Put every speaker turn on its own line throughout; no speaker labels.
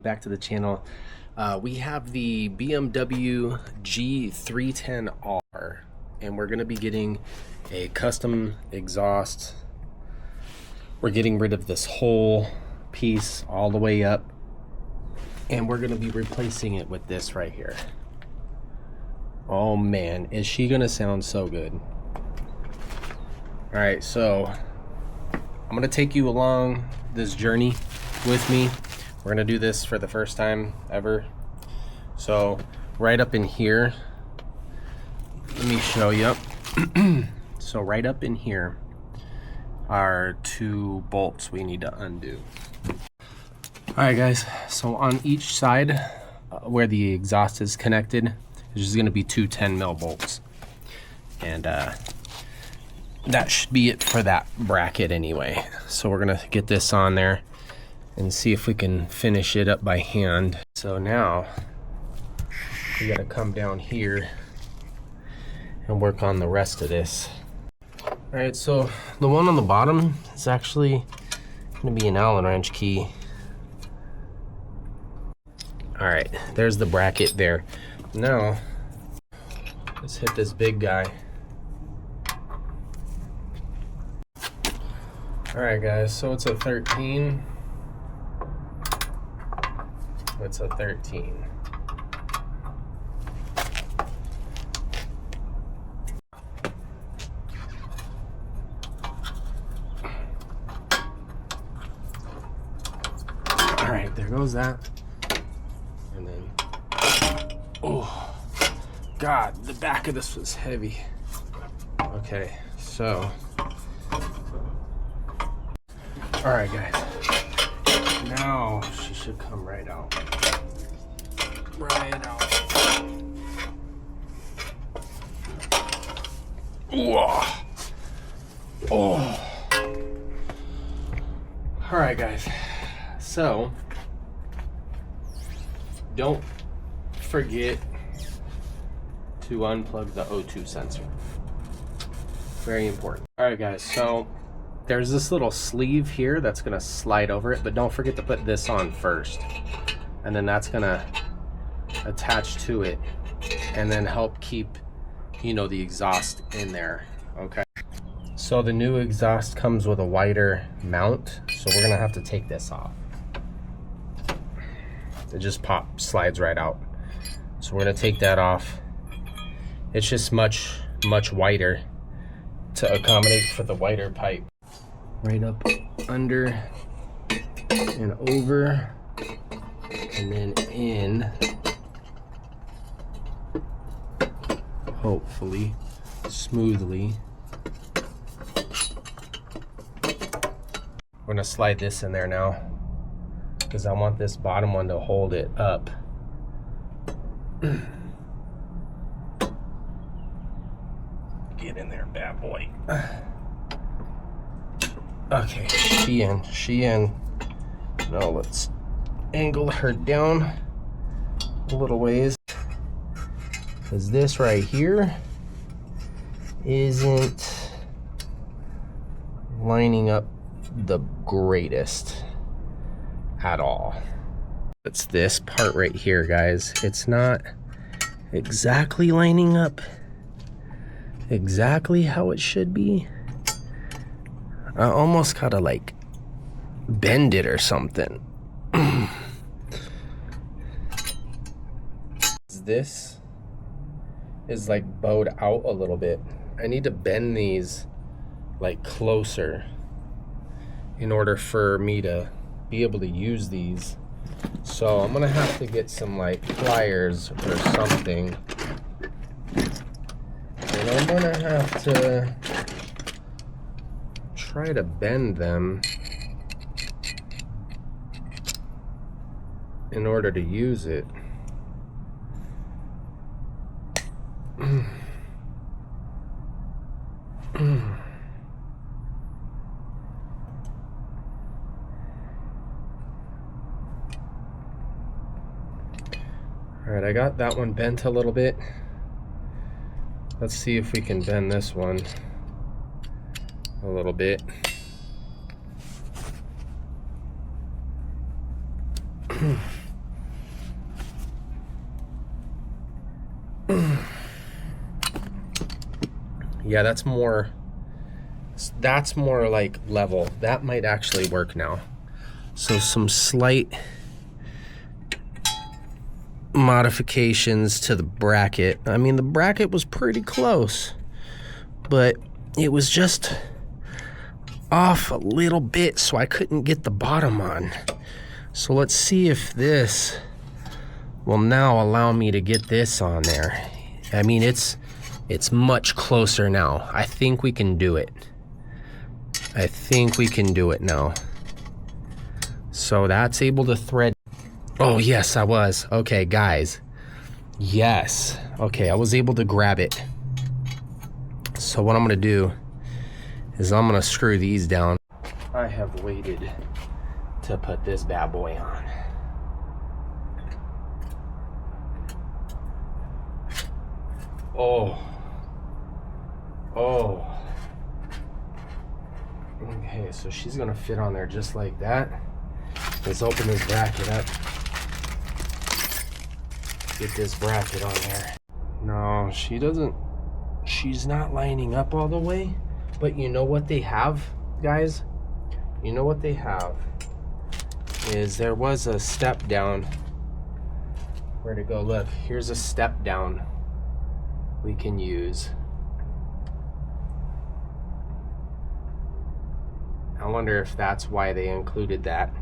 Back to the channel. We have the BMW G310R, and we're going to be getting a custom exhaust. We're getting rid of this whole piece all the way up, and we're going to be replacing it with this right here. Oh man, is she going to sound so good. All right, so I'm going to take you along this journey with me. We're gonna do this for the first time ever. So right up in here, let me show you. So right up in here are two bolts we need to undo. All right guys, so on each side where the exhaust is connected, there's just gonna be two 10 mil bolts. And that should be it for that bracket anyway. So we're gonna get this on there and see if we can finish it up by hand. So now we gotta come down here and work on the rest of this. All right, so the one on the bottom is actually gonna be an Allen wrench key. All right, there's the bracket there. Now let's hit this big guy. All right guys, so it's a 13. It's a 13. All right, there goes that. And then, oh, God, the back of this was heavy. Okay, so, all right, guys. Now she should come right out. Right out. Whoa. Oh. All right, guys. So don't forget to unplug the O2 sensor. Very important. All right, guys. So there's this little sleeve here that's gonna slide over it, but don't forget to put this on first. And then that's gonna attach to it and then help keep, you know, the exhaust in there, okay? So the new exhaust comes with a wider mount, so we're gonna have to take this off. It just slides right out. So we're gonna take that off. It's just much wider to accommodate for the wider pipe. Right up under and over and then in, hopefully smoothly. We're gonna slide this in there now because I want this bottom one to hold it up. Get in there, bad boy. Okay, she in. Now let's angle her down a little ways, because this right here isn't lining up the greatest at all. It's this part right here, guys. It's not exactly lining up exactly how it should be. I almost gotta like bend it or something. This is like bowed out a little bit. I need to bend these like closer in order for me to be able to use these. So I'm gonna have to get some like pliers or something. And I'm gonna have to try to bend them in order to use it. All right, I got that one bent a little bit. Let's see if we can bend this one a little bit. Yeah, that's more like level. That might actually work now. So some slight modifications to the bracket. I mean, the bracket was pretty close, but it was just off a little bit, so I couldn't get the bottom on. So let's see if this will now allow me to get this on there. I mean, it's much closer now. I think we can do it. I think we can do it now. So that's able to thread. Oh, yes, I was. Okay, guys. Yes. Okay, I was able to grab it. So what I'm gonna do is I'm gonna screw these down. I have waited to put this bad boy on. Oh. Oh. Okay, so she's gonna fit on there just like that. Let's open this bracket up. Get this bracket on there. No, she doesn't. She's not lining up all the way. But you know what they have, guys? You know what they have is there was a step down. Where to go? Look, here's a step down we can use. I wonder if that's why they included that.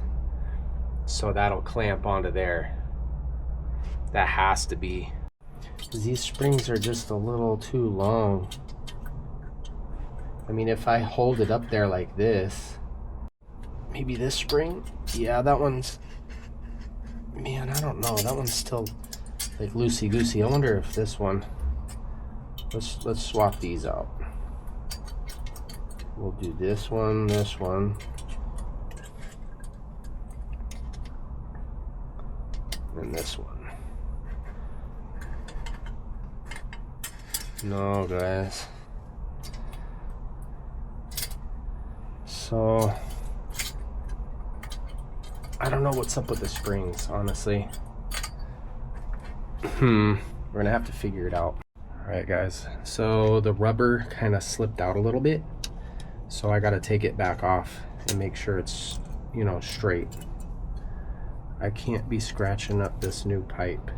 So that'll clamp onto there. That has to be. These springs are just a little too long. I mean, if I hold it up there like this, maybe this spring? Yeah, that one's, man, I don't know. That one's still like loosey-goosey. I wonder if this one, let's swap these out. We'll do this one, and this one. No, guys. So, I don't know what's up with the springs, honestly. We're gonna have to figure it out. All right, guys. So the rubber kind of slipped out a little bit. So I gotta take it back off and make sure it's, you know, straight. I can't be scratching up this new pipe.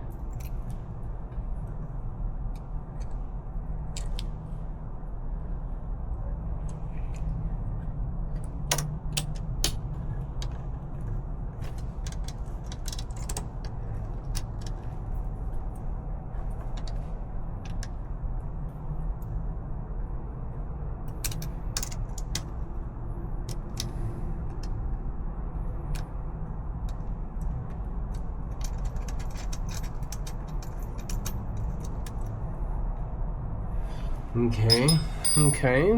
Okay.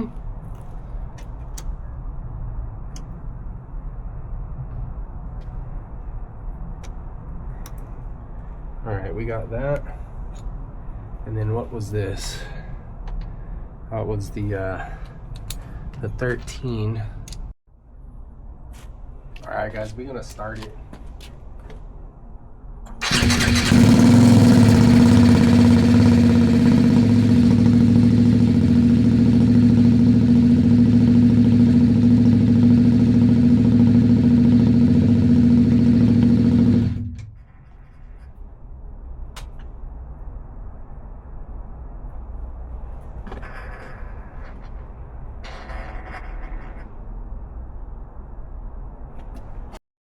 All right, we got that. And then what was this? That was the 13. All right, guys, we're gonna start it.